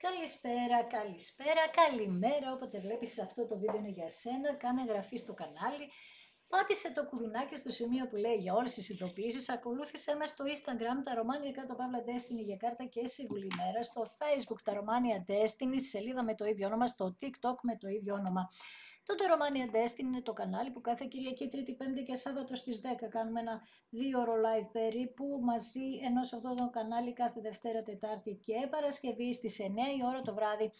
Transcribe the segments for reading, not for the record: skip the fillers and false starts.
Καλησπέρα, καλησπέρα, καλημέρα, όποτε βλέπεις αυτό το βίντεο είναι για σένα, κάνε εγγραφή στο κανάλι, πάτησε το κουδουνάκι στο σημείο που λέει για όλες τις ειδοποιήσεις, ακολούθησέ με στο Instagram τα Romania κάτω παύλα Destiny για κάρτα και συμβουλή μέρα, στο Facebook τα Romania Destiny, στη σελίδα με το ίδιο όνομα, στο TikTok με το ίδιο όνομα. Το Romania Destiny είναι το κανάλι που κάθε Κυριακή, Τρίτη, Πέμπτη και Σάββατο στις 10 κάνουμε ένα 2ωρο live περίπου μαζί, ενώ σε αυτό το κανάλι κάθε Δευτέρα, Τετάρτη και Παρασκευή στις 9 η ώρα το βράδυ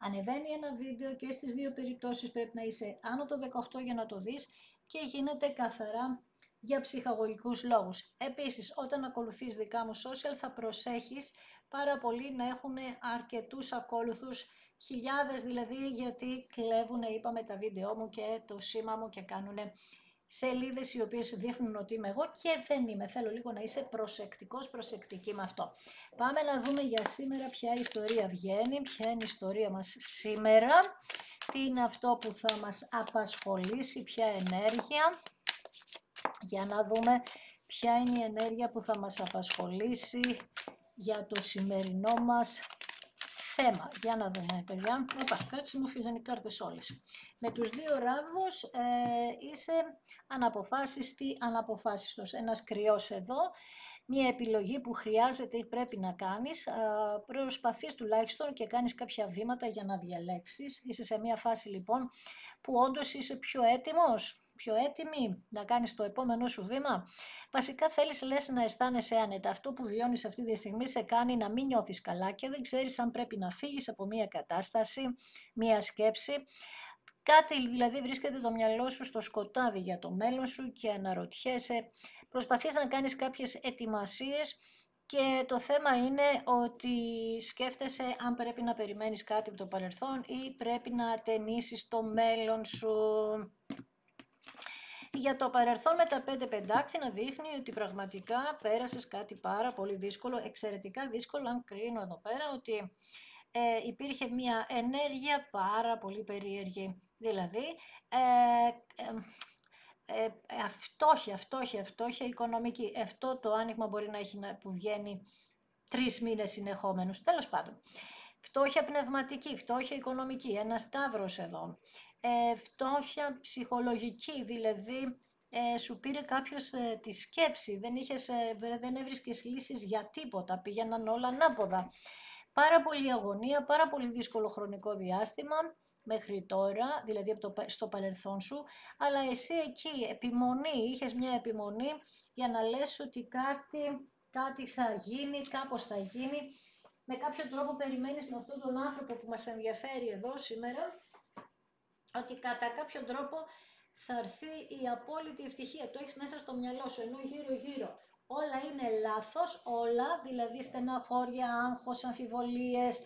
ανεβαίνει ένα βίντεο και στις δύο περιπτώσεις πρέπει να είσαι άνω το 18 για να το δεις και γίνεται καθαρά για ψυχαγωγικούς λόγους. Επίσης, όταν ακολουθείς δικά μου social θα προσέχεις πάρα πολύ να έχουν αρκετούς ακόλουθους, χιλιάδες δηλαδή, γιατί κλέβουν, είπαμε, τα βίντεό μου και το σήμα μου και κάνουν σελίδες οι οποίες δείχνουν ότι είμαι εγώ και δεν είμαι. Θέλω λίγο να είσαι προσεκτικός, προσεκτική με αυτό. Πάμε να δούμε για σήμερα ποια ιστορία βγαίνει, ποια είναι η ιστορία μας σήμερα, τι είναι αυτό που θα μας απασχολήσει, ποια ενέργεια. Για να δούμε ποια είναι η ενέργεια που θα μας απασχολήσει για το σημερινό μας θέμα. Για να δούμε, παιδιά. Οπα, κάτσε, μου φύγαν οι κάρτες όλες. Με τους δύο ράβδους είσαι αναποφάσιστη, αναποφάσιστος. Ένας κρυός εδώ. Μια επιλογή που χρειάζεται ή πρέπει να κάνεις. Προσπαθείς τουλάχιστον και κάνεις κάποια βήματα για να διαλέξεις. Είσαι σε μια φάση λοιπόν που όντως είσαι πιο έτοιμος, πιο έτοιμη να κάνεις το επόμενο σου βήμα. Βασικά θέλεις, λες, να αισθάνεσαι άνετα. Αυτό που βιώνεις αυτή τη στιγμή σε κάνει να μην νιώθεις καλά και δεν ξέρεις αν πρέπει να φύγεις από μια κατάσταση, μια σκέψη. Κάτι δηλαδή βρίσκεται το μυαλό σου στο σκοτάδι για το μέλλον σου και αναρωτιέσαι, προσπαθείς να κάνεις κάποιες ετοιμασίες και το θέμα είναι ότι σκέφτεσαι αν πρέπει να περιμένεις κάτι από το παρελθόν ή πρέπει να ατενίσεις το μέλλον σου. Για το παρελθόν με τα 5 πεντάκθηνα δείχνει ότι πραγματικά πέρασες κάτι πάρα πολύ δύσκολο, εξαιρετικά δύσκολο, αν κρίνω εδώ πέρα ότι υπήρχε μια ενέργεια πάρα πολύ περίεργη. Δηλαδή, φτώχεια οικονομική. Αυτό το άνοιγμα μπορεί να έχει που βγαίνει 3 μήνες συνεχόμενους, τέλος πάντων. Φτώχεια πνευματική, φτώχεια οικονομική, ένα σταύρος εδώ. Φτώχεια ψυχολογική, δηλαδή σου πήρε κάποιος τη σκέψη, δεν έβρισκες λύσεις για τίποτα, πήγαιναν όλα ανάποδα. Πάρα πολύ αγωνία, πάρα πολύ δύσκολο χρονικό διάστημα μέχρι τώρα, δηλαδή στο παρελθόν σου, αλλά εσύ εκεί είχες μια επιμονή για να λες ότι κάτι θα γίνει, κάπως θα γίνει. Με κάποιο τρόπο περιμένεις με αυτόν τον άνθρωπο που μας ενδιαφέρει εδώ σήμερα, ότι κατά κάποιο τρόπο θα έρθει η απόλυτη ευτυχία. Το έχεις μέσα στο μυαλό σου, ενώ γύρω-γύρω όλα είναι λάθος, όλα, δηλαδή στεναχώρια, άγχος, αμφιβολίες.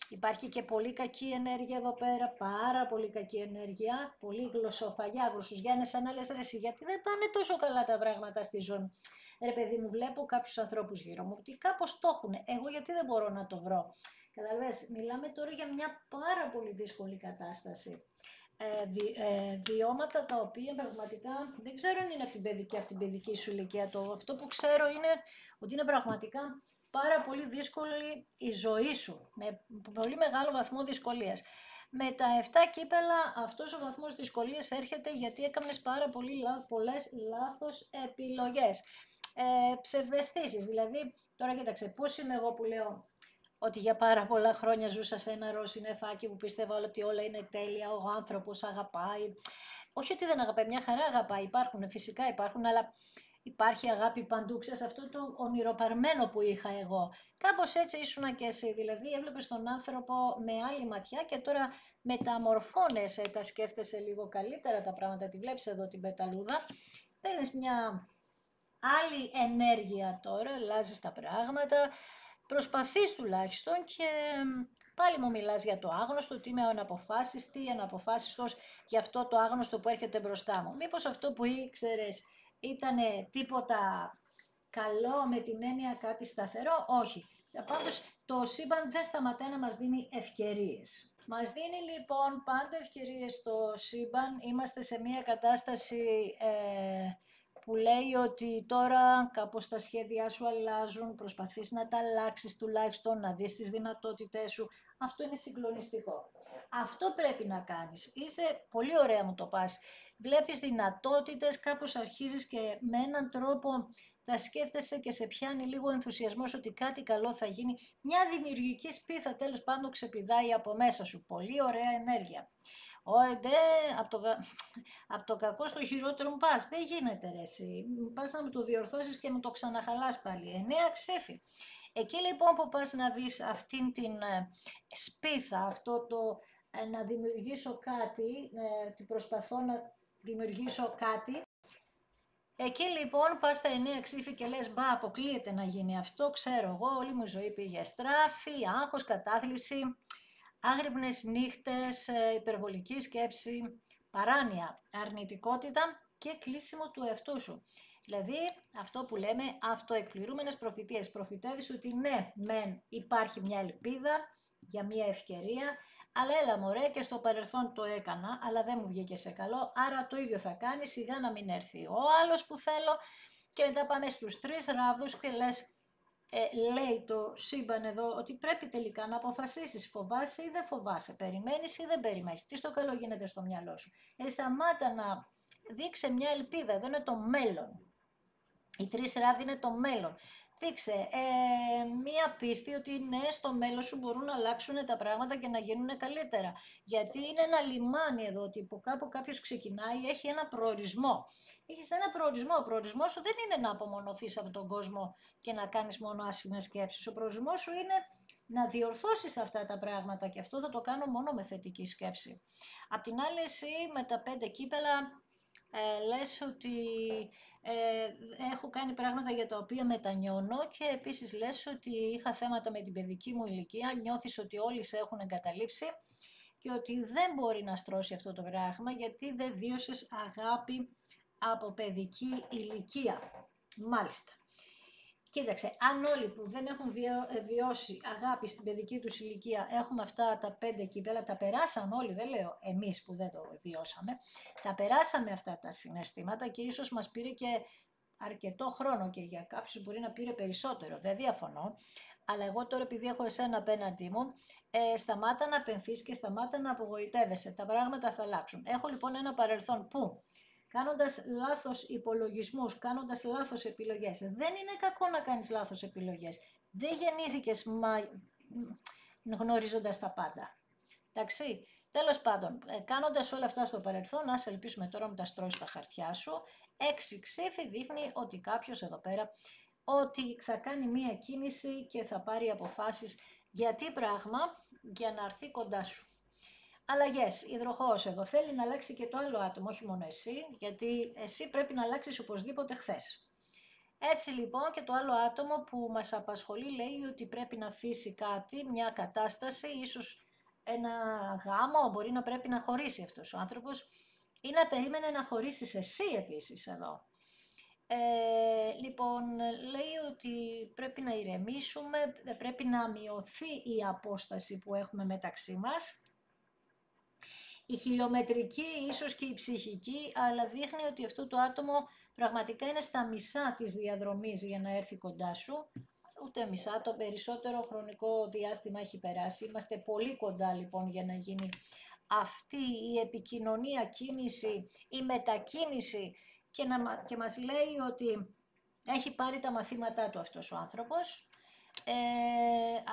Υπάρχει και πολύ κακή ενέργεια εδώ πέρα, πάρα πολύ κακή ενέργεια, πολύ γλωσσοφαγιά, γλωσσουζιάνες, σαν να λες, ρε εσύ, γιατί δεν πάνε τόσο καλά τα πράγματα στη ζωή. Ρε παιδί μου, βλέπω κάποιους ανθρώπους γύρω μου ότι κάπως το έχουν. Εγώ γιατί δεν μπορώ να το βρω. Καταλαβες, μιλάμε τώρα για μια πάρα πολύ δύσκολη κατάσταση. Βιώματα τα οποία πραγματικά δεν ξέρω αν είναι από την παιδική σου ηλικία. Αυτό που ξέρω είναι ότι είναι πραγματικά πάρα πολύ δύσκολη η ζωή σου, με πολύ μεγάλο βαθμό δυσκολίας. Με τα 7 κύπελα αυτός ο βαθμός δυσκολίας έρχεται γιατί έκανες πάρα πολλές λάθος επιλογές. Ψευδαισθήσεις, δηλαδή, τώρα κοίταξε, πώς είμαι εγώ που λέω ότι για πάρα πολλά χρόνια ζούσα σε ένα ροζ συννεφάκι που πίστευα ότι όλα είναι τέλεια, ο άνθρωπος αγαπάει. Όχι ότι δεν αγαπάει, μια χαρά αγαπάει, φυσικά υπάρχουν, αλλά υπάρχει αγάπη παντού, ξέρεις, αυτό το ονειροπαρμένο που είχα εγώ. Κάπως έτσι ήσουνα και εσύ, δηλαδή έβλεπες τον άνθρωπο με άλλη ματιά και τώρα μεταμορφώνεσαι, τα σκέφτεσαι λίγο καλύτερα τα πράγματα, τη βλέπεις εδώ την πεταλούδα, παίρνεις μια άλλη ενέργεια τώρα, αλλάζεις τα πράγματα, προσπαθείς τουλάχιστον και πάλι μου μιλάς για το άγνωστο, ότι είμαι αναποφάσιστος για αυτό το άγνωστο που έρχεται μπροστά μου. Μήπως αυτό που ήξερες ήταν τίποτα καλό με την έννοια κάτι σταθερό? Όχι. Πάντως το σύμπαν δεν σταματάει να μας δίνει ευκαιρίες. Μας δίνει λοιπόν πάντα ευκαιρίες στο σύμπαν. Είμαστε σε μια κατάσταση που λέει ότι τώρα κάπως τα σχέδιά σου αλλάζουν, προσπαθείς να τα αλλάξεις τουλάχιστον, να δεις τις δυνατότητές σου. Αυτό είναι συγκλονιστικό. Αυτό πρέπει να κάνεις. Είσαι πολύ ωραία μου το πας. Βλέπεις δυνατότητες, κάπως αρχίζεις και με έναν τρόπο τα σκέφτεσαι και σε πιάνει λίγο ενθουσιασμός ότι κάτι καλό θα γίνει. Μια δημιουργική σπίθα τέλος πάντων ξεπηδάει από μέσα σου. Πολύ ωραία ενέργεια. Ντε, από το κακό στο χειρότερο μου πας. Δεν γίνεται ρε εσύ. Πας να μου το διορθώσεις και μου το ξαναχαλάς πάλι. 9 ξέφη. Εκεί λοιπόν που πας να δεις αυτήν την σπίθα, αυτό το να δημιουργήσω κάτι, ότι προσπαθώ να δημιουργήσω κάτι. Εκεί λοιπόν πας στα 9 ξύφη και λες μπα αποκλείεται να γίνει αυτό, ξέρω εγώ, όλη μου ζωή πήγε στράφη, άγχος, κατάθλιψη, άγρυπνες νύχτες, υπερβολική σκέψη, παράνοια, αρνητικότητα και κλείσιμο του εαυτού σου. Δηλαδή αυτό που λέμε αυτοεκπληρούμενες προφητείες. Προφητεύεις ότι ναι, μεν υπάρχει μια ελπίδα για μια ευκαιρία, αλλά έλα μωρέ και στο παρελθόν το έκανα, αλλά δεν μου βγήκε σε καλό, άρα το ίδιο θα κάνει, σιγά να μην έρθει ο άλλος που θέλω. Και μετά πάμε στους 3 ράβδους και λες, λέει το σύμπαν εδώ ότι πρέπει τελικά να αποφασίσεις, φοβάσαι ή δεν φοβάσαι, περιμένεις ή δεν περιμένεις, τι στο καλό γίνεται στο μυαλό σου. Σταμάτα να δείξε μια ελπίδα, εδώ είναι το μέλλον. Οι 3 ράβδοι είναι το μέλλον. Δείξε μία πίστη ότι ναι, στο μέλλον σου μπορούν να αλλάξουν τα πράγματα και να γίνουν καλύτερα. Γιατί είναι ένα λιμάνι εδώ, ότι από κάπου κάποιος ξεκινάει, έχει ένα προορισμό. Έχεις ένα προορισμό. Ο προορισμός σου δεν είναι να απομονωθείς από τον κόσμο και να κάνεις μόνο άσχημες σκέψεις. Ο προορισμός σου είναι να διορθώσεις αυτά τα πράγματα και αυτό θα το κάνω μόνο με θετική σκέψη. Απ' την άλλη εσύ με τα 5 κύπελα λες ότι έχω κάνει πράγματα για τα οποία μετανιώνω και επίσης λες ότι είχα θέματα με την παιδική μου ηλικία, νιώθεις ότι όλοι σε έχουν εγκαταλείψει και ότι δεν μπορεί να στρώσει αυτό το πράγμα γιατί δεν βίωσες αγάπη από παιδική ηλικία. Μάλιστα. Κοίταξε, αν όλοι που δεν έχουν βιώσει αγάπη στην παιδική τους ηλικία έχουμε αυτά τα 5 κύπελα, τα περάσαμε όλοι, δεν λέω εμείς που δεν το βιώσαμε, τα περάσαμε αυτά τα συναισθήματα και ίσως μας πήρε και αρκετό χρόνο και για κάποιους μπορεί να πήρε περισσότερο, δεν διαφωνώ, αλλά εγώ τώρα επειδή έχω εσένα απέναντί μου, σταμάτα να πενθείς και σταμάτα να απογοητεύεσαι, τα πράγματα θα αλλάξουν. Έχω λοιπόν ένα παρελθόν που κάνοντας λάθος υπολογισμούς, κάνοντας λάθος επιλογές. Δεν είναι κακό να κάνεις λάθος επιλογές. Δεν γεννήθηκες γνωρίζοντας τα πάντα. Εντάξει, τέλος πάντων, κάνοντας όλα αυτά στο παρελθόν, ας ελπίσουμε τώρα να τα στρώσεις στα χαρτιά σου. 6 ξύφη δείχνει ότι κάποιος εδώ πέρα ότι θα κάνει μία κίνηση και θα πάρει αποφάσεις για τι πράγμα, για να έρθει κοντά σου. Αλλαγές, υδροχόος εδώ θέλει να αλλάξει και το άλλο άτομο, όχι μόνο εσύ, γιατί εσύ πρέπει να αλλάξεις οπωσδήποτε χθες. Έτσι λοιπόν και το άλλο άτομο που μας απασχολεί λέει ότι πρέπει να αφήσει κάτι, μια κατάσταση, ίσως ένα γάμο, μπορεί να πρέπει να χωρίσει αυτός ο άνθρωπος ή να περίμενε να χωρίσεις εσύ επίσης εδώ. Λοιπόν, λέει ότι πρέπει να ηρεμήσουμε, πρέπει να μειωθεί η απόσταση που έχουμε μεταξύ μας. Η χιλιομετρική, ίσως και η ψυχική, αλλά δείχνει ότι αυτό το άτομο πραγματικά είναι στα μισά της διαδρομής για να έρθει κοντά σου. Ούτε μισά, το περισσότερο χρονικό διάστημα έχει περάσει. Είμαστε πολύ κοντά λοιπόν για να γίνει αυτή η επικοινωνία, κίνηση, η μετακίνηση και μας λέει ότι έχει πάρει τα μαθήματά του αυτός ο άνθρωπος.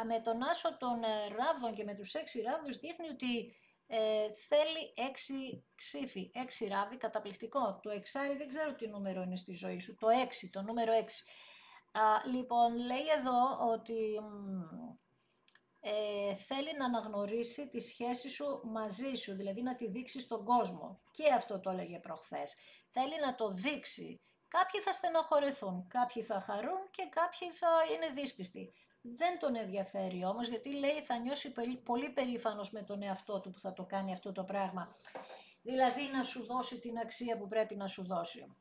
Με τον άσο των ράβδων και με τους 6 ράβδους δείχνει ότι θέλει 6 ξύφη, 6 ράβδι, καταπληκτικό. Το εξάρι δεν ξέρω τι νούμερο είναι στη ζωή σου, το 6, το νούμερο 6. Λοιπόν, λέει εδώ ότι θέλει να αναγνωρίσει τη σχέση σου μαζί σου, δηλαδή να τη δείξει στον κόσμο. Και αυτό το έλεγε προχθές. Θέλει να το δείξει. Κάποιοι θα στενοχωρηθούν, κάποιοι θα χαρούν και κάποιοι θα είναι δύσπιστοι. Δεν τον ενδιαφέρει όμως, γιατί λέει θα νιώσει πολύ περήφανος με τον εαυτό του που θα το κάνει αυτό το πράγμα. Δηλαδή να σου δώσει την αξία που πρέπει να σου δώσει.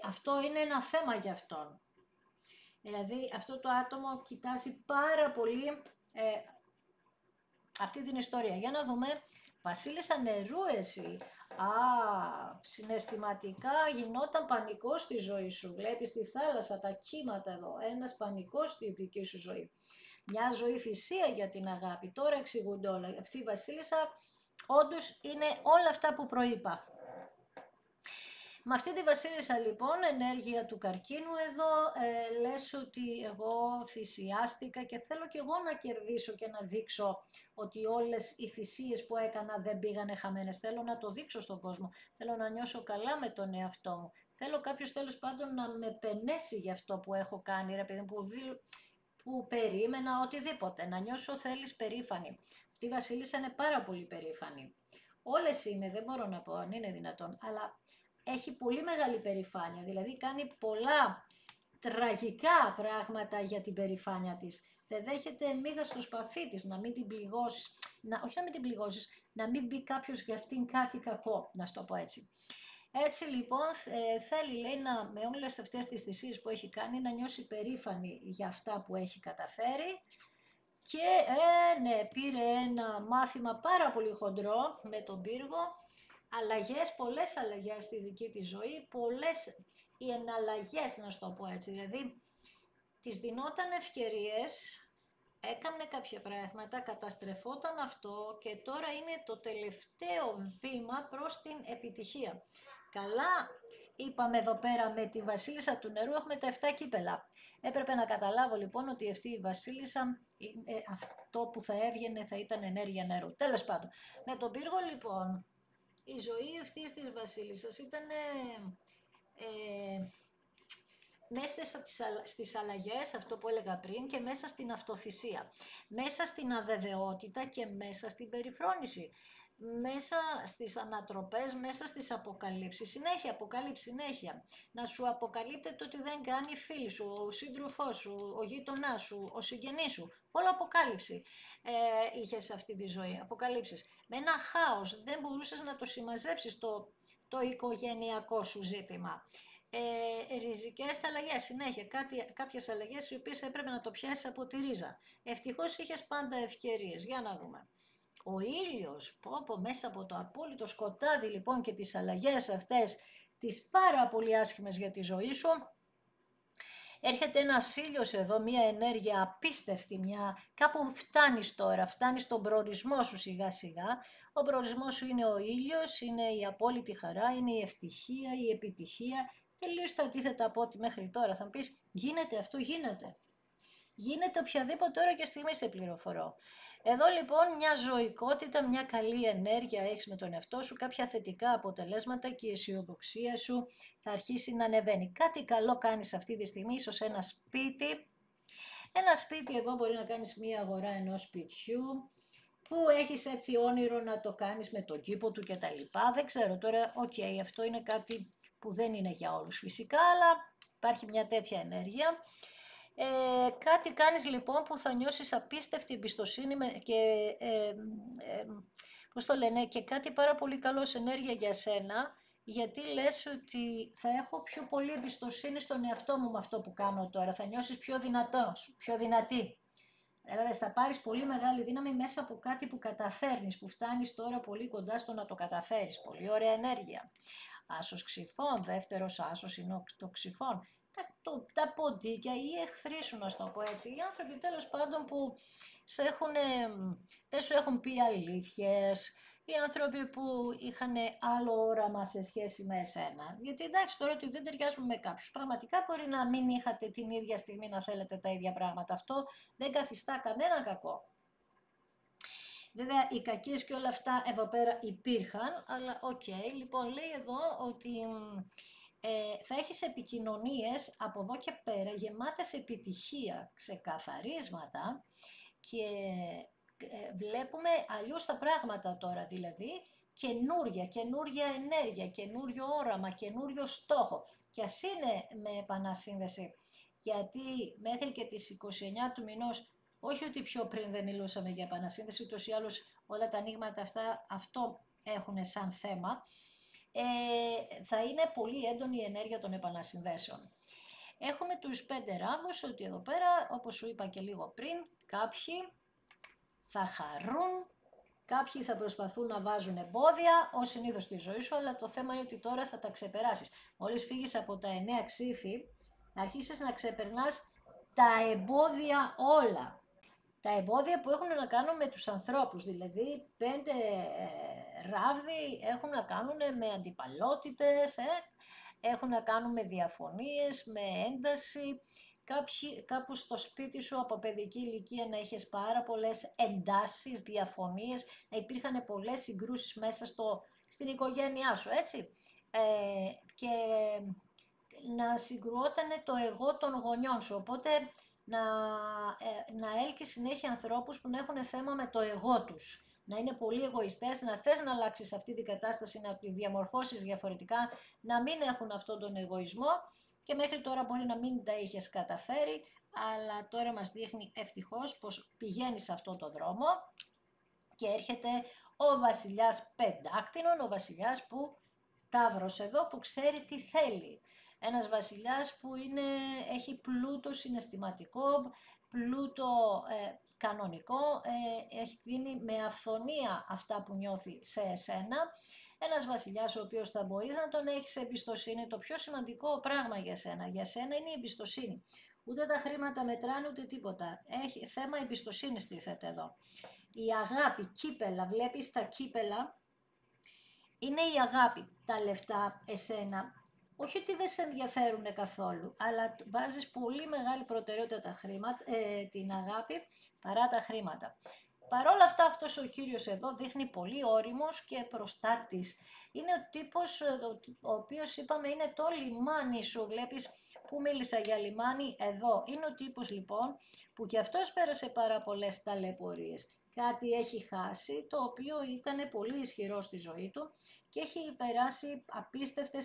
Αυτό είναι ένα θέμα για αυτόν. Δηλαδή αυτό το άτομο κοιτάζει πάρα πολύ αυτή την ιστορία. Για να δούμε Βασίλισσα νερού εσύ. Συναισθηματικά γινόταν πανικός στη ζωή σου. Βλέπεις τη θάλασσα, τα κύματα εδώ. Ένας πανικός στη δική σου ζωή. Μια ζωή θυσία για την αγάπη. Τώρα εξηγούνται όλα. Αυτή η Βασίλισσα όντως είναι όλα αυτά που προείπα. Με αυτή τη Βασίλισσα λοιπόν, ενέργεια του καρκίνου εδώ, λες ότι εγώ θυσιάστηκα και θέλω και εγώ να κερδίσω και να δείξω ότι όλες οι θυσίες που έκανα δεν πήγανε χαμένες. Θέλω να το δείξω στον κόσμο, θέλω να νιώσω καλά με τον εαυτό μου. Θέλω κάποιος τέλος πάντων να με πενέσει για αυτό που έχω κάνει, ρε παιδί, που περίμενα, οτιδήποτε. Να νιώσω θέλεις περήφανη. Αυτή η Βασίλισσα είναι πάρα πολύ περήφανη. Όλες είναι, δεν μπορώ να πω αν είναι δυνατόν, αλλά έχει πολύ μεγάλη περηφάνεια, δηλαδή κάνει πολλά τραγικά πράγματα για την περηφάνεια της. Δεν δέχεται μίγα στο σπαθί της, να μην την πληγώσεις, όχι να μην την πληγώσεις, να μην μπει κάποιος για αυτήν κάτι κακό, να στο πω έτσι. Έτσι λοιπόν θέλει, λέει, με όλες αυτές τις θυσίες που έχει κάνει να νιώσει περήφανη για αυτά που έχει καταφέρει. Και ναι, πήρε ένα μάθημα πάρα πολύ χοντρό με τον πύργο, αλλαγές, πολλές αλλαγές στη δική της ζωή, πολλές οι εναλλαγές, να σου το πω έτσι, δηλαδή της δινόταν ευκαιρίες, έκανε κάποια πράγματα, καταστρεφόταν αυτό και τώρα είναι το τελευταίο βήμα προς την επιτυχία. Καλά, είπαμε εδώ πέρα με τη Βασίλισσα του νερού έχουμε τα 7 κύπελα. Έπρεπε να καταλάβω λοιπόν ότι αυτή η Βασίλισσα, αυτό που θα έβγαινε θα ήταν ενέργεια νερού. Τέλος πάντων, με τον πύργο λοιπόν, η ζωή αυτής της Βασίλισσας ήταν μέσα στις αλλαγές, αυτό που έλεγα πριν, και μέσα στην αυτοθυσία, μέσα στην αβεβαιότητα και μέσα στην περιφρόνηση, μέσα στις ανατροπές, μέσα στις αποκαλύψεις, συνέχεια, να σου αποκαλύπτεται ότι δεν κάνει φίλη σου, ο σύντροφός σου, ο γείτονάς σου, ο συγγενής σου, όλο αποκάλυψη είχες σε αυτή τη ζωή, αποκαλύψεις. Με ένα χάος, δεν μπορούσες να το συμμαζέψεις το οικογενειακό σου ζήτημα. Ριζικές αλλαγές, συνέχεια, κάποιες αλλαγές οι οποίες έπρεπε να το πιάσεις από τη ρίζα. Ευτυχώς είχες πάντα ευκαιρίες, για να δούμε. Ο ήλιος, μέσα από το απόλυτο σκοτάδι λοιπόν και τις αλλαγές αυτές, τις πάρα πολύ άσχημες για τη ζωή σου, έρχεται ένας ήλιος εδώ, μια ενέργεια απίστευτη, κάπου φτάνεις τώρα, φτάνεις στον προορισμό σου σιγά σιγά. Ο προορισμός σου είναι ο ήλιος, είναι η απόλυτη χαρά, είναι η ευτυχία, η επιτυχία. Τελείως τα αντίθετα από ό,τι μέχρι τώρα. Θα μου πεις, γίνεται αυτό, γίνεται. Γίνεται οποιαδήποτε ώρα και στιγμή, σε πληροφορώ. Εδώ λοιπόν μια ζωικότητα, μια καλή ενέργεια έχεις με τον εαυτό σου, κάποια θετικά αποτελέσματα και η αισιοδοξία σου θα αρχίσει να ανεβαίνει. Κάτι καλό κάνεις αυτή τη στιγμή, ίσως ένα σπίτι. Ένα σπίτι εδώ μπορεί να κάνεις μια αγορά ενός σπιτιού, που έχεις έτσι όνειρο να το κάνεις με τον κήπο του κτλ. Δεν ξέρω τώρα, αυτό είναι κάτι που δεν είναι για όλους φυσικά, αλλά υπάρχει μια τέτοια ενέργεια. Κάτι κάνεις λοιπόν που θα νιώσεις απίστευτη εμπιστοσύνη και κάτι πάρα πολύ καλό ενέργεια για σένα, γιατί λες ότι θα έχω πιο πολύ εμπιστοσύνη στον εαυτό μου με αυτό που κάνω τώρα, θα νιώσεις πιο δυνατός, πιο δυνατή. Δηλαδή θα πάρεις πολύ μεγάλη δύναμη μέσα από κάτι που καταφέρνεις, που φτάνεις τώρα πολύ κοντά στο να το καταφέρεις. Πολύ ωραία ενέργεια. Άσος Ξυφών, δεύτερος άσος είναι το Ξυφών. Τα ποντίκια, οι εχθροί σου, να σου το πω έτσι, οι άνθρωποι τέλος πάντων που δεν σου έχουν πει αλήθειες, οι άνθρωποι που είχαν άλλο όραμα σε σχέση με εσένα. Γιατί εντάξει τώρα ότι δεν ταιριάζουμε με κάποιους. Πραγματικά μπορεί να μην είχατε την ίδια στιγμή να θέλετε τα ίδια πράγματα. Αυτό δεν καθιστά κανένα κακό. Βέβαια οι κακίες και όλα αυτά εδώ πέρα υπήρχαν, αλλά λοιπόν λέει εδώ ότι θα έχεις επικοινωνίες από εδώ και πέρα γεμάτες επιτυχία, ξεκαθαρίσματα και βλέπουμε αλλιώς τα πράγματα τώρα, δηλαδή καινούρια ενέργεια, καινούριο όραμα, καινούριο στόχο. Και ας είναι με επανασύνδεση, γιατί μέχρι και τις 29 του μηνός, όχι ότι πιο πριν δεν μιλούσαμε για επανασύνδεση, ούτως ή άλλως όλα τα ανοίγματα αυτά αυτό έχουν σαν θέμα, θα είναι πολύ έντονη η ενέργεια των επανασυνδέσεων. Έχουμε τους 5 ράβδους, ότι εδώ πέρα, όπως σου είπα και λίγο πριν, κάποιοι θα χαρούν, Κάποιοι θα προσπαθούν να βάζουν εμπόδια, ως συνήθως στη ζωή σου, αλλά το θέμα είναι ότι τώρα θα τα ξεπεράσεις. Μόλις φύγεις από τα 9 ξύφη, θα αρχίσεις να ξεπερνάς τα εμπόδια όλα. Τα εμπόδια που έχουν να κάνουν με τους ανθρώπους, δηλαδή 5 ράβδοι έχουν να κάνουν με αντιπαλότητες, έχουν να κάνουν με διαφωνίες, με ένταση. Κάπου στο σπίτι σου από παιδική ηλικία να είχες πάρα πολλές εντάσεις, διαφωνίες, να υπήρχαν πολλές συγκρούσεις μέσα στην οικογένειά σου, έτσι. Και να συγκρουόταν το εγώ των γονιών σου, οπότε να έλκεις συνέχεια ανθρώπους που να έχουν θέμα με το εγώ τους. Να είναι πολύ εγωιστές, να θες να αλλάξεις αυτή την κατάσταση, να τη διαμορφώσεις διαφορετικά, να μην έχουν αυτόν τον εγωισμό και μέχρι τώρα μπορεί να μην τα είχες καταφέρει, αλλά τώρα μας δείχνει ευτυχώς πως πηγαίνεις σε αυτόν τον δρόμο και έρχεται ο βασιλιάς Πεντάκτηνων, ο βασιλιάς που Ταύρος εδώ που ξέρει τι θέλει. Ένας βασιλιάς που έχει πλούτο συναισθηματικό, πλούτο κανονικό, έχει δίνει με αυθονία αυτά που νιώθει σε εσένα. Ένας βασιλιάς ο οποίος θα μπορείς να τον έχεις εμπιστοσύνη, το πιο σημαντικό πράγμα για σένα. Για σένα είναι η εμπιστοσύνη. Ούτε τα χρήματα μετράνε ούτε τίποτα. Έχει θέμα εμπιστοσύνης τίθεται εδώ. Η αγάπη, κύπελα, βλέπεις τα κύπελα, είναι η αγάπη. Τα λεφτά εσένα, όχι ότι δεν σε ενδιαφέρουν καθόλου, αλλά βάζεις πολύ μεγάλη προτεραιότητα την αγάπη παρά τα χρήματα. Παρ' όλα αυτά αυτός ο κύριος εδώ δείχνει πολύ όριμος και προστάτης. Είναι ο τύπος ο οποίος είπαμε είναι το λιμάνι σου. Βλέπεις που μίλησα για λιμάνι, εδώ. Είναι ο τύπος λοιπόν που και αυτός πέρασε πάρα πολλές ταλαιπωρίες. Κάτι έχει χάσει το οποίο ήταν πολύ ισχυρό στη ζωή του και έχει περάσει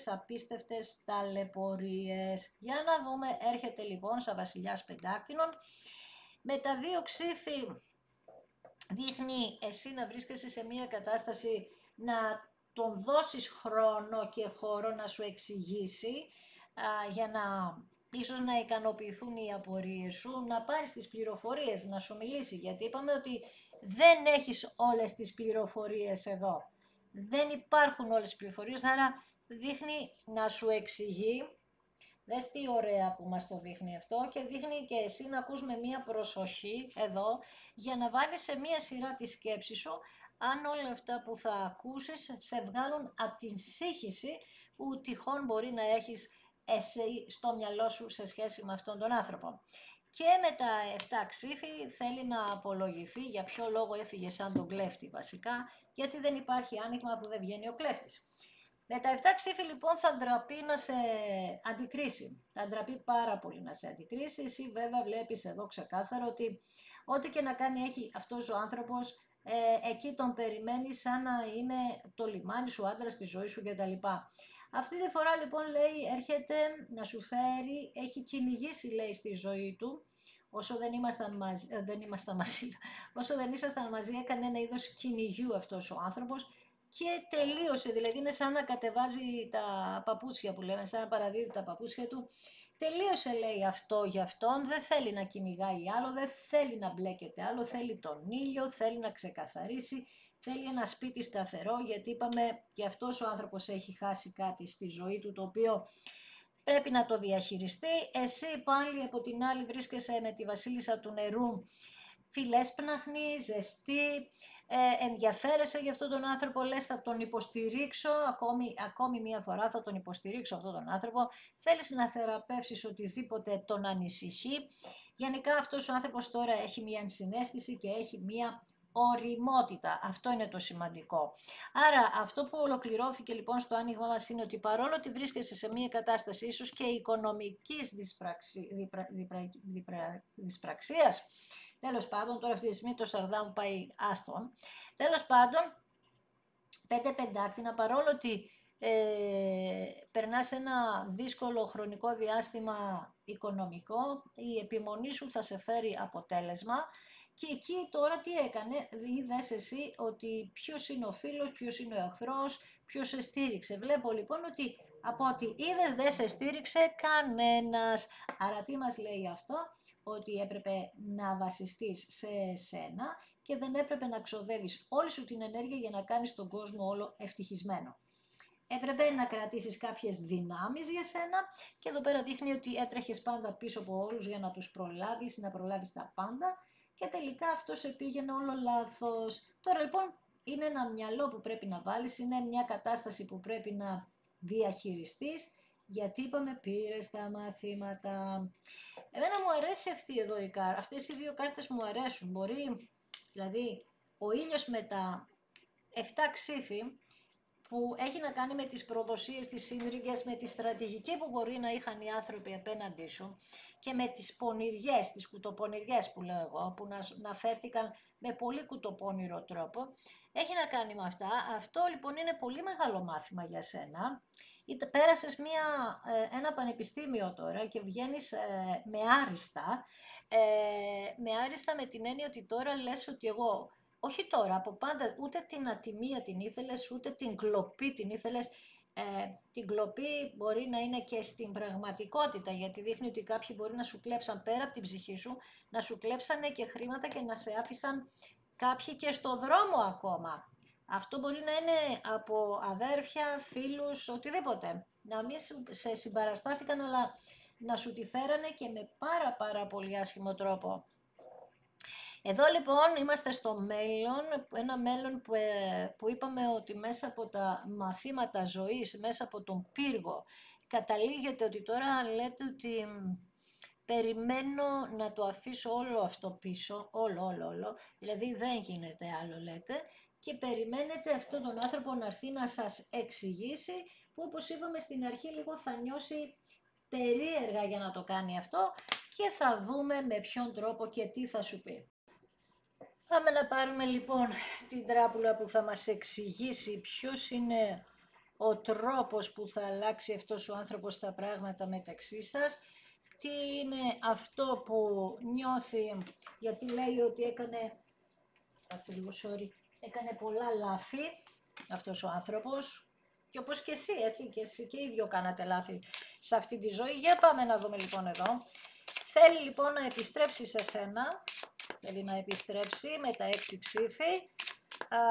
απίστευτες ταλαιπωρίες. Για να δούμε, έρχεται λοιπόν σαν βασιλιάς Πεντάκτηνων. Με τα 2 ξύφη δείχνει εσύ να βρίσκεσαι σε μια κατάσταση να τον δώσεις χρόνο και χώρο να σου εξηγήσει για να ίσως να ικανοποιηθούν οι απορίες σου, να πάρεις τις πληροφορίες, να σου μιλήσει, γιατί είπαμε ότι δεν έχεις όλες τις πληροφορίες εδώ. Δεν υπάρχουν όλες τις πληροφορίες, άρα δείχνει να σου εξηγεί. Δες τι ωραία που μας το δείχνει αυτό και δείχνει και εσύ να ακούς με μία προσοχή εδώ για να βάλεις σε μία σειρά τη σκέψη σου αν όλα αυτά που θα ακούσεις σε βγάλουν από την σύγχυση που τυχόν μπορεί να έχεις εσύ στο μυαλό σου σε σχέση με αυτόν τον άνθρωπο. Και με τα 7 ξύφη θέλει να απολογηθεί για ποιο λόγο έφυγε σαν τον κλέφτη βασικά, γιατί δεν υπάρχει άνοιγμα που δεν βγαίνει ο κλέφτης. Με τα 7 ξύφη λοιπόν θα ντραπεί να σε αντικρίσει. Θα ντραπεί πάρα πολύ να σε αντικρίσει. Εσύ βέβαια βλέπεις εδώ ξεκάθαρο ότι ό,τι και να κάνει έχει αυτός ο άνθρωπος, εκεί τον περιμένει σαν να είναι το λιμάνι σου, άντρα στη ζωή σου κτλ. Αυτή τη φορά λοιπόν λέει έρχεται να σου φέρει, έχει κυνηγήσει λέει στη ζωή του, όσο δεν ήσασταν μαζί έκανε ένα είδος κυνηγιού αυτός ο άνθρωπος και τελείωσε, δηλαδή είναι σαν να κατεβάζει τα παπούτσια που λέμε, σαν να παραδίδει τα παπούτσια του. Τελείωσε λέει αυτό για αυτόν, δεν θέλει να κυνηγάει άλλο, δεν θέλει να μπλέκεται άλλο, θέλει τον ήλιο, θέλει να ξεκαθαρίσει, θέλει ένα σπίτι σταθερό, γιατί είπαμε και αυτός ο άνθρωπος έχει χάσει κάτι στη ζωή του το οποίο πρέπει να το διαχειριστεί. Εσύ πάλι από την άλλη βρίσκεσαι με τη βασίλισσα του νερού, φιλέσπναχνη, ζεστή, ενδιαφέρεσαι για αυτόν τον άνθρωπο, λες θα τον υποστηρίξω, ακόμη μία φορά θα τον υποστηρίξω αυτόν τον άνθρωπο, θέλεις να θεραπεύσεις οτιδήποτε τον ανησυχεί. Γενικά αυτός ο άνθρωπος τώρα έχει μία ενσυναίσθηση και έχει μία οριμότητα. Αυτό είναι το σημαντικό. Άρα αυτό που ολοκληρώθηκε λοιπόν στο άνοιγμα μας είναι ότι παρόλο ότι βρίσκεσαι σε μία κατάσταση ίσως και οικονομικής δυσπραξίας, τέλος πάντων, τώρα αυτή τη στιγμή το Σαρδάμ μου πάει άστον. Τέλος πάντων, 5 Πεντάκτηνα, παρόλο ότι περνάς ένα δύσκολο χρονικό διάστημα οικονομικό, η επιμονή σου θα σε φέρει αποτέλεσμα. Και εκεί τώρα τι έκανε, είδες εσύ ότι ποιος είναι ο φίλος, ποιος είναι ο εχθρός, ποιος σε στήριξε. Βλέπω λοιπόν ότι από ό,τι είδες δεν σε στήριξε κανένας. Άρα τι μας λέει αυτό? ότι έπρεπε να βασιστείς σε εσένα και δεν έπρεπε να ξοδεύεις όλη σου την ενέργεια για να κάνεις τον κόσμο όλο ευτυχισμένο. Έπρεπε να κρατήσεις κάποιες δυνάμεις για σένα και εδώ πέρα δείχνει ότι έτρεχες πάντα πίσω από όλους για να τους προλάβεις, να προλάβεις τα πάντα και τελικά αυτό σε πήγαινε όλο λάθος. Τώρα λοιπόν είναι ένα μυαλό που πρέπει να βάλεις, είναι μια κατάσταση που πρέπει να διαχειριστείς, γιατί είπαμε πήρες τα μαθήματα. Εμένα μου αρέσει αυτή εδώ η κάρτα, αυτές οι δύο κάρτες μου αρέσουν, μπορεί δηλαδή ο ήλιος με τα 7 ξύφη, που έχει να κάνει με τις προδοσίες, τις σύνδριγγες, με τη στρατηγική που μπορεί να είχαν οι άνθρωποι απέναντί σου και με τις πονηριές, τις κουτοπονηριές που λέω εγώ, που να φέρθηκαν με πολύ κουτοπώνηρο τρόπο, έχει να κάνει με αυτά. Αυτό λοιπόν είναι πολύ μεγάλο μάθημα για σένα. Πέρασες ένα πανεπιστήμιο τώρα και βγαίνεις με άριστα, με την έννοια ότι τώρα λες ότι εγώ, όχι τώρα, από πάντα, ούτε την ατιμία την ήθελες, ούτε την κλοπή την ήθελες. Την κλοπή μπορεί να είναι και στην πραγματικότητα, γιατί δείχνει ότι κάποιοι μπορεί να σου κλέψαν πέρα από την ψυχή σου, να σου κλέψανε και χρήματα και να σε άφησαν κάποιοι και στο δρόμο ακόμα. Αυτό μπορεί να είναι από αδέρφια, φίλους, οτιδήποτε. Να μην σε συμπαραστάθηκαν, αλλά να σου τη φέρανε και με πάρα πολύ άσχημο τρόπο. Εδώ λοιπόν είμαστε στο μέλλον, ένα μέλλον που είπαμε ότι μέσα από τα μαθήματα ζωής, μέσα από τον πύργο, καταλήγεται ότι τώρα λέτε ότι περιμένω να το αφήσω όλο αυτό πίσω, όλο, δηλαδή δεν γίνεται άλλο λέτε, και περιμένετε αυτόν τον άνθρωπο να έρθει να σας εξηγήσει, που όπως είπαμε στην αρχή λίγο θα νιώσει περίεργα για να το κάνει αυτό και θα δούμε με ποιον τρόπο και τι θα σου πει. Πάμε να πάρουμε λοιπόν την τράπουλα που θα μας εξηγήσει ποιος είναι ο τρόπος που θα αλλάξει αυτός ο άνθρωπος τα πράγματα μεταξύ σας, τι είναι αυτό που νιώθει, γιατί λέει ότι έκανε πολλά λάθη αυτός ο άνθρωπος, και όπως και εσύ, έτσι, και εσύ και οι δυο κάνατε λάθη σε αυτή τη ζωή. Για πάμε να δούμε λοιπόν εδώ. Θέλει λοιπόν να επιστρέψει σε σένα, θέλει να επιστρέψει με τα 6 ξύφη,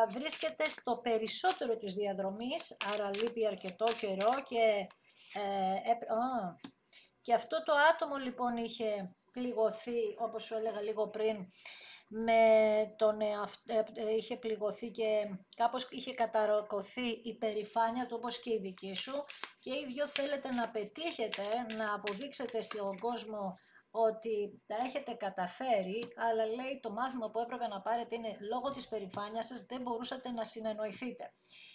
βρίσκεται στο περισσότερο της διαδρομής, άρα λείπει αρκετό καιρό και αυτό το άτομο λοιπόν είχε πληγωθεί, όπως σου έλεγα λίγο πριν, είχε πληγωθεί και κάπως είχε καταρακωθεί η περηφάνεια του, όπως και η δική σου, και οι δυο θέλετε να πετύχετε, να αποδείξετε στον κόσμο ότι τα έχετε καταφέρει, αλλά λέει το μάθημα που έπρεπε να πάρετε είναι λόγω της περηφάνειας σας δεν μπορούσατε να συνεννοηθείτε.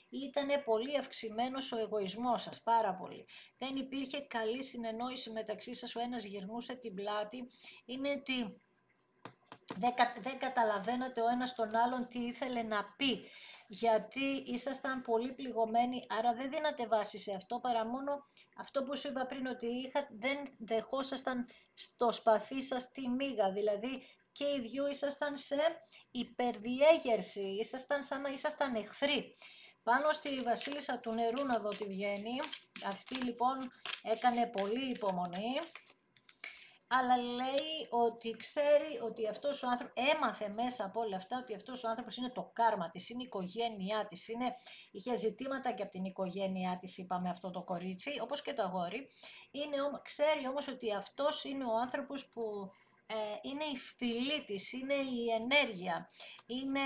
Ήτανε πολύ αυξημένος ο εγωισμός σας, πάρα πολύ. Δεν υπήρχε καλή συνεννόηση μεταξύ σας, ο ένας γυρνούσε την πλάτη, είναι ότι δεν καταλαβαίνατε ο ένας τον άλλον τι ήθελε να πει, γιατί ήσασταν πολύ πληγωμένοι, άρα δεν δίνατε βάση σε αυτό, παρά μόνο αυτό που σου είπα πριν, ότι δεν δεχόσασταν στο σπαθί σας τη μύγα, δηλαδή και οι δυο ήσασταν σε υπερδιέγερση, ήσασταν σαν να ήσασταν εχθροί. Πάνω στη βασίλισσα του νερού να δω τι βγαίνει, αυτή λοιπόν έκανε πολύ υπομονή, αλλά λέει ότι ξέρει ότι αυτός ο άνθρωπος, έμαθε μέσα από όλα αυτά ότι αυτός ο άνθρωπος είναι το κάρμα της, είναι η οικογένειά της, είχε ζητήματα και από την οικογένειά της, είπαμε αυτό το κορίτσι, όπως και το αγόρι, ξέρει όμως ότι αυτός είναι ο άνθρωπος που είναι η φυλή της, είναι η ενέργεια, είναι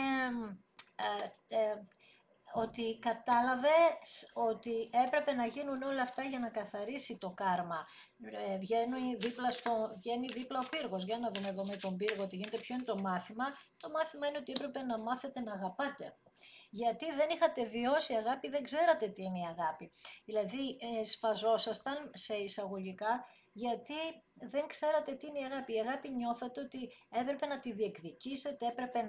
ότι κατάλαβε ότι έπρεπε να γίνουν όλα αυτά για να καθαρίσει το κάρμα. Βγαίνει δίπλα ο πύργος. Για να δούμε εδώ με τον πύργο τι γίνεται, ποιο είναι το μάθημα. Το μάθημα είναι ότι έπρεπε να μάθετε να αγαπάτε. Γιατί δεν είχατε βιώσει αγάπη, δεν ξέρατε τι είναι η αγάπη. Δηλαδή σφαζόσασταν σε εισαγωγικά, γιατί δεν ξέρατε τι είναι η αγάπη. Η αγάπη νιώθατε ότι έπρεπε να τη διεκδικήσετε, έπρεπε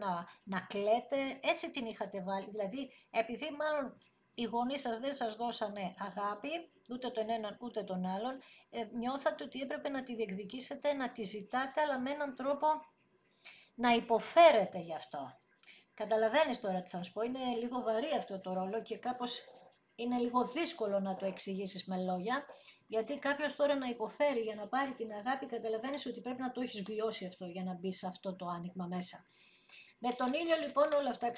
να κλαίτε, έτσι την είχατε βάλει. Δηλαδή, επειδή μάλλον οι γονείς σας δεν σας δώσανε αγάπη, ούτε τον έναν ούτε τον άλλον, νιώθατε ότι έπρεπε να τη διεκδικήσετε, να τη ζητάτε, αλλά με έναν τρόπο να υποφέρετε γι' αυτό. Καταλαβαίνεις τώρα τι θα σου πω, είναι λίγο βαρύ αυτό το ρόλο και κάπως είναι λίγο δύσκολο να το εξηγήσεις με λόγια, γιατί κάποιος τώρα να υποφέρει για να πάρει την αγάπη, καταλαβαίνεις ότι πρέπει να το έχεις βιώσει αυτό για να μπει σε αυτό το άνοιγμα μέσα. Με τον ήλιο λοιπόν όλα αυτά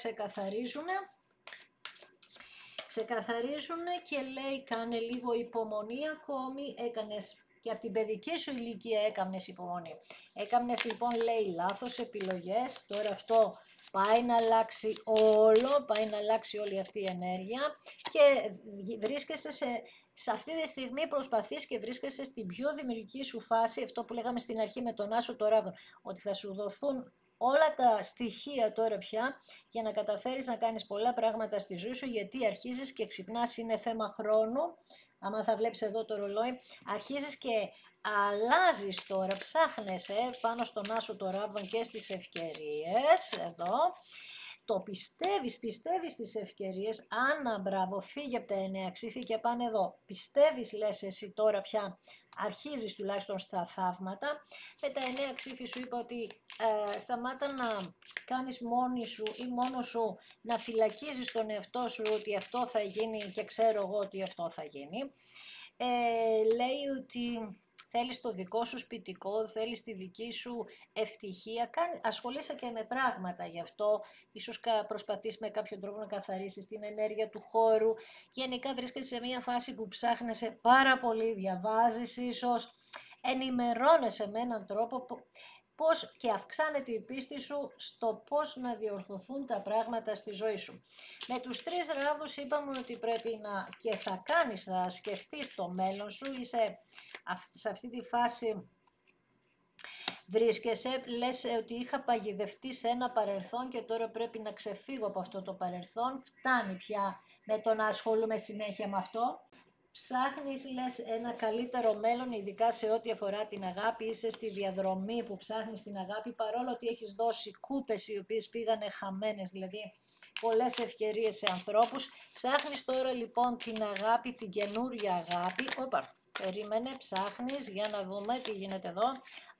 ξεκαθαρίζουν και λέει κάνε λίγο υπομονή ακόμη, έκανες και από την παιδική σου ηλικία έκαμνες υπομονή. Έκαμνες λοιπόν λέει λάθος επιλογές, τώρα αυτό πάει να αλλάξει όλο, πάει να αλλάξει όλη αυτή η ενέργεια και βρίσκεσαι σε αυτή τη στιγμή προσπαθείς και βρίσκεσαι στην πιο δημιουργική σου φάση, αυτό που λέγαμε στην αρχή με τον Άσο το Ράβδον, ότι θα σου δοθούν όλα τα στοιχεία τώρα πια για να καταφέρεις να κάνεις πολλά πράγματα στη ζωή σου, γιατί αρχίζεις και ξυπνάς, είναι θέμα χρόνου. Άμα θα βλέπεις εδώ το ρολόι, αρχίζεις και αλλάζεις τώρα, ψάχνεσαι πάνω στον Άσο το Ράβδον και στις ευκαιρίες, εδώ. Το πιστεύεις στις ευκαιρίες, Άννα, μπράβο, φύγε από τα 9 ξύφη και πάνε εδώ. Πιστεύεις, λες εσύ τώρα πια, αρχίζεις τουλάχιστον στα θαύματα. Με τα 9 ξύφη σου είπα ότι σταμάτα να κάνεις μόνη σου ή μόνος σου να φυλακίζεις τον εαυτό σου ότι αυτό θα γίνει και ξέρω εγώ ότι αυτό θα γίνει. Λέει ότι θέλεις το δικό σου σπιτικό, θέλεις τη δική σου ευτυχία, ασχολείσαι και με πράγματα γι' αυτό, ίσως προσπαθείς με κάποιο τρόπο να καθαρίσεις την ενέργεια του χώρου, γενικά βρίσκεσαι σε μια φάση που ψάχνεσαι πάρα πολύ, διαβάζεις ίσως, ενημερώνεσαι με έναν τρόπο πώς και αυξάνεται η πίστη σου στο πώς να διορθωθούν τα πράγματα στη ζωή σου. Με τους 3 ράβδους είπαμε ότι πρέπει να και θα κάνεις, θα σκεφτείς το μέλλον σου, είσαι σε αυτή τη φάση βρίσκεσαι, λες ότι είχα παγιδευτεί σε ένα παρελθόν και τώρα πρέπει να ξεφύγω από αυτό το παρελθόν, φτάνει πια με το να ασχολούμαι συνέχεια με αυτό. Ψάχνεις, λες, ένα καλύτερο μέλλον, ειδικά σε ό,τι αφορά την αγάπη, είσαι στη διαδρομή που ψάχνεις την αγάπη, παρόλο ότι έχεις δώσει κούπες οι οποίες πήγανε χαμένες, δηλαδή πολλές ευκαιρίες σε ανθρώπους. Ψάχνεις τώρα λοιπόν την αγάπη, την καινούρια αγάπη. Περίμενε, ψάχνεις για να δούμε τι γίνεται εδώ.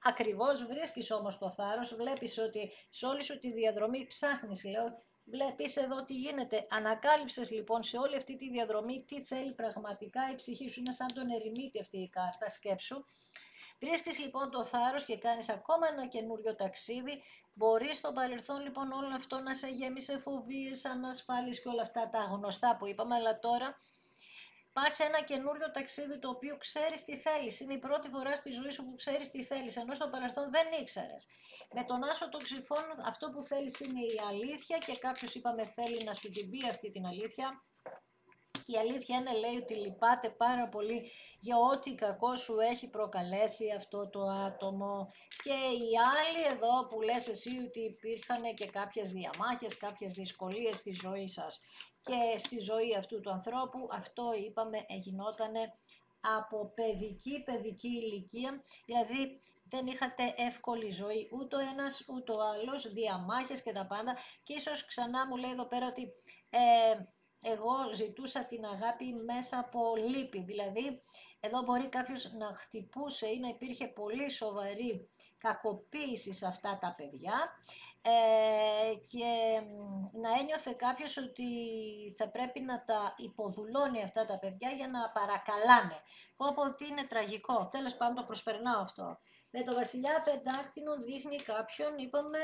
Ακριβώς βρίσκεις όμως το θάρρος, βλέπεις ότι σε όλη σου τη διαδρομή ψάχνεις, λέω, βλέπεις εδώ τι γίνεται. Ανακάλυψες λοιπόν σε όλη αυτή τη διαδρομή τι θέλει πραγματικά η ψυχή σου, είναι σαν τον ερημίτη αυτή η κάρτα, σκέψου. Βρίσκεις λοιπόν το θάρρος και κάνεις ακόμα ένα καινούριο ταξίδι. Μπορεί στο παρελθόν λοιπόν όλο αυτό να σε γέμισε φοβίες, ανασφάλειες και όλα αυτά τα γνωστά που είπαμε, αλλά τώρα πας σε ένα καινούριο ταξίδι το οποίο ξέρεις τι θέλεις. Είναι η πρώτη φορά στη ζωή σου που ξέρεις τι θέλεις, ενώ στο παρελθόν δεν ήξερες. Με τον Άσο των Ξυφών αυτό που θέλεις είναι η αλήθεια και κάποιος είπαμε θέλει να σου την πει αυτή την αλήθεια. Η αλήθεια είναι, λέει, ότι λυπάται πάρα πολύ για ό,τι κακό σου έχει προκαλέσει αυτό το άτομο. Και οι άλλοι εδώ που λες εσύ ότι υπήρχαν και κάποιες διαμάχες, κάποιες δυσκολίες στη ζωή σας και στη ζωή αυτού του ανθρώπου, αυτό είπαμε γινότανε από παιδική ηλικία, δηλαδή δεν είχατε εύκολη ζωή ούτε ο ένας ούτε ο άλλος, διαμάχες και τα πάντα, και ίσως ξανά μου λέει εδώ πέρα ότι εγώ ζητούσα την αγάπη μέσα από λύπη, δηλαδή εδώ μπορεί κάποιος να χτυπούσε ή να υπήρχε πολύ σοβαρή κακοποίηση σε αυτά τα παιδιά και να ένιωθε κάποιος ότι θα πρέπει να τα υποδουλώνει αυτά τα παιδιά για να παρακαλάνε. Πω ότι είναι τραγικό, τέλος πάντων το προσπερνάω αυτό. Με το βασιλιά Πεντάκτηνο δείχνει κάποιον, είπαμε,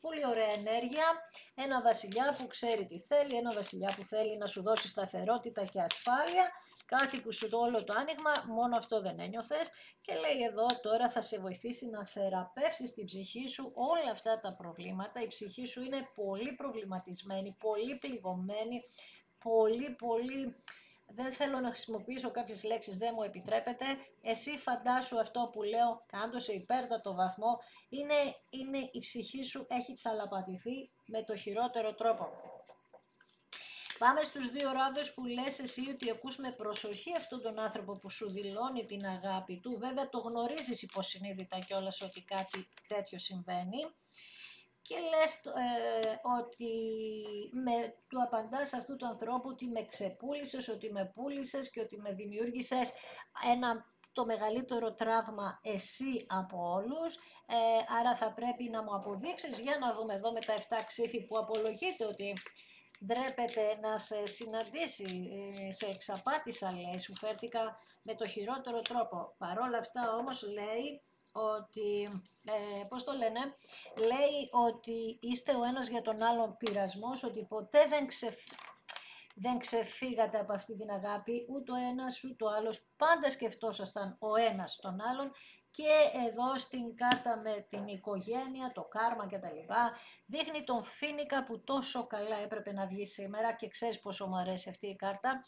πολύ ωραία ενέργεια, ένα βασιλιά που ξέρει τι θέλει, ένα βασιλιά που θέλει να σου δώσει σταθερότητα και ασφάλεια, κάτι που σου το όλο το άνοιγμα, μόνο αυτό δεν ένιωθες, και λέει εδώ τώρα θα σε βοηθήσει να θεραπεύσεις την ψυχή σου όλα αυτά τα προβλήματα. Η ψυχή σου είναι πολύ προβληματισμένη, πολύ πληγωμένη, πολύ... Δεν θέλω να χρησιμοποιήσω κάποιες λέξεις, δεν μου επιτρέπεται. Εσύ φαντάσου αυτό που λέω, κάντο σε υπέρτατο βαθμό, είναι η ψυχή σου έχει τσαλαπατηθεί με το χειρότερο τρόπο. Πάμε στους 2 ράβδες που λες εσύ ότι ακούς με προσοχή αυτόν τον άνθρωπο που σου δηλώνει την αγάπη του. Βέβαια το γνωρίζεις υποσυνείδητα κιόλας ότι κάτι τέτοιο συμβαίνει. Και λες ότι του απαντάς αυτού του ανθρώπου ότι με ξεπούλησες, ότι με πούλησες και ότι με δημιούργησες το μεγαλύτερο τραύμα εσύ από όλους, άρα θα πρέπει να μου αποδείξεις, για να δούμε εδώ με τα 7 ξύφη που απολογείται ότι ντρέπεται να σε συναντήσει, σε εξαπάτησα λέει, σου φέρθηκα με το χειρότερο τρόπο. Παρόλα αυτά όμως λέει ότι, πώς το λένε, λέει ότι είστε ο ένας για τον άλλον πειρασμός, ότι ποτέ δεν ξεφύγατε από αυτή την αγάπη, ούτε ο ένας ούτε ο άλλος, πάντα σκεφτόσασταν ο ένας τον άλλον. Και εδώ στην κάρτα με την οικογένεια, το κάρμα και τα λοιπά, δείχνει τον Φοίνικα που τόσο καλά έπρεπε να βγει σήμερα και ξέρεις πόσο μου αρέσει αυτή η κάρτα.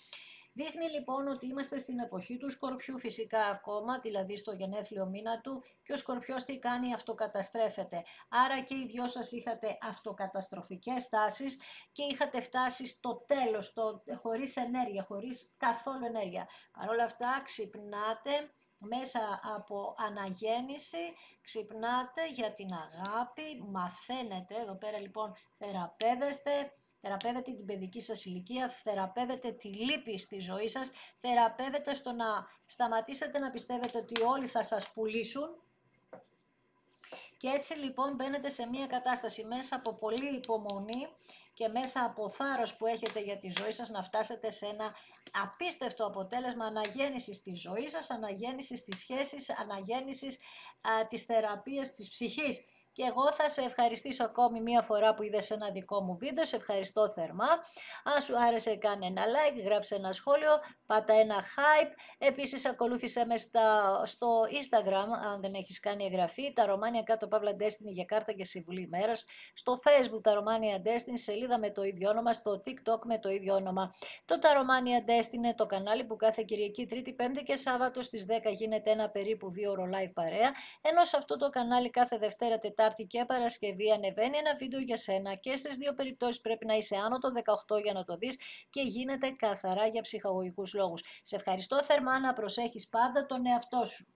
Δείχνει λοιπόν ότι είμαστε στην εποχή του Σκορπιού φυσικά ακόμα, δηλαδή στο γενέθλιο μήνα του, και ο Σκορπιός τι κάνει, αυτοκαταστρέφεται. Άρα και οι δυο σας είχατε αυτοκαταστροφικές τάσεις και είχατε φτάσει στο τέλος, χωρίς ενέργεια, χωρίς καθόλου ενέργεια. Παρ' όλα αυτά ξυπνάτε μέσα από αναγέννηση, ξυπνάτε για την αγάπη, μαθαίνετε, εδώ πέρα λοιπόν θεραπεύετε την παιδική σας ηλικία, θεραπεύετε τη λύπη στη ζωή σας, θεραπεύετε στο να σταματήσετε να πιστεύετε ότι όλοι θα σας πουλήσουν. Και έτσι λοιπόν μπαίνετε σε μια κατάσταση μέσα από πολλή υπομονή και μέσα από θάρρος που έχετε για τη ζωή σας να φτάσετε σε ένα απίστευτο αποτέλεσμα αναγέννησης στη ζωή σας, αναγέννησης στις σχέσεις, αναγέννησης της θεραπείας της ψυχής. Και εγώ θα σε ευχαριστήσω ακόμη μία φορά που είδες ένα δικό μου βίντεο, σε ευχαριστώ θερμά. Αν σου άρεσε κάνε ένα like, γράψε ένα σχόλιο, πάτα ένα hype. Επίσης ακολούθησέ με στο Instagram, αν δεν έχεις κάνει εγγραφή, τα Romania κάτω παύλα Destiny για κάρτα και συμβουλή ημέρας. Στο Facebook τα Romania Destiny, σελίδα με το ίδιο όνομα, στο TikTok με το ίδιο όνομα. Το τα Romania Destiny είναι το κανάλι που κάθε Κυριακή, Τρίτη, Πέμπτη και Σάββατο στις 10 γίνεται ένα περίπου 2ωρο live παρέα, ενώ σε αυτό το κανάλι κάθε Δευτέρα, Τετάρτη και Παρασκευή ανεβαίνει ένα βίντεο για σένα και στις δύο περιπτώσεις πρέπει να είσαι άνω των 18 για να το δεις και γίνεται καθαρά για ψυχαγωγικούς λόγους. Σε ευχαριστώ θερμά, να προσέχεις πάντα τον εαυτό σου.